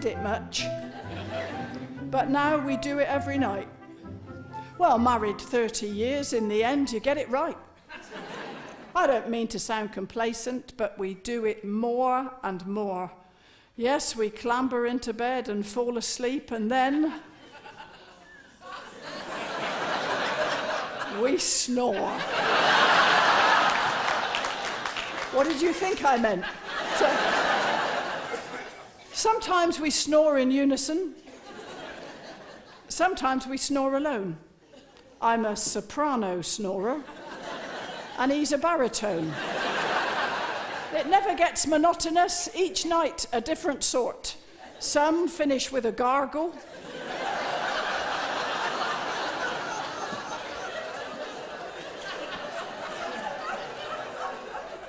did it much. But now we do it every night. Well, married 30 years, in the end, you get it right. I don't mean to sound complacent, but we do it more and more. Yes, we clamber into bed and fall asleep, and then we snore. What did you think I meant? Sometimes we snore in unison. Sometimes we snore alone. I'm a soprano snorer, and he's a baritone. It never gets monotonous, each night a different sort. Some finish with a gargle.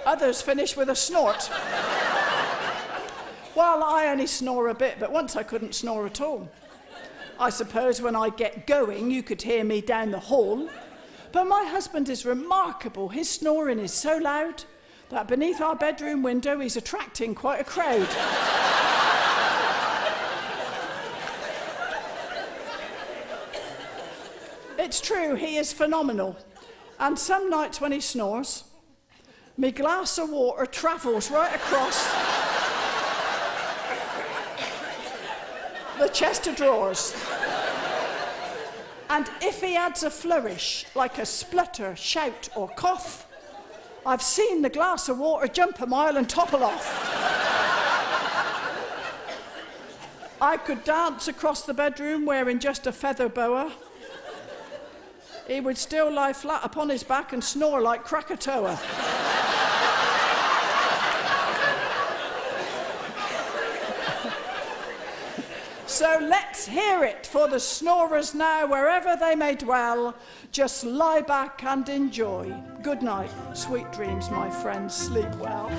Others finish with a snort. Well, I only snore a bit, but once I couldn't snore at all. I suppose when I get going, you could hear me down the hall. But my husband is remarkable. His snoring is so loud that beneath our bedroom window, he's attracting quite a crowd. It's true, he is phenomenal. And some nights when he snores, my glass of water travels right across the chest of drawers. And if he adds a flourish, like a splutter, shout, or cough, I've seen the glass of water jump a mile and topple off. I could dance across the bedroom wearing just a feather boa. He would still lie flat upon his back and snore like Krakatoa. So let's hear it for the snorers now, wherever they may dwell. Just lie back and enjoy. Good night, sweet dreams, my friends. Sleep well.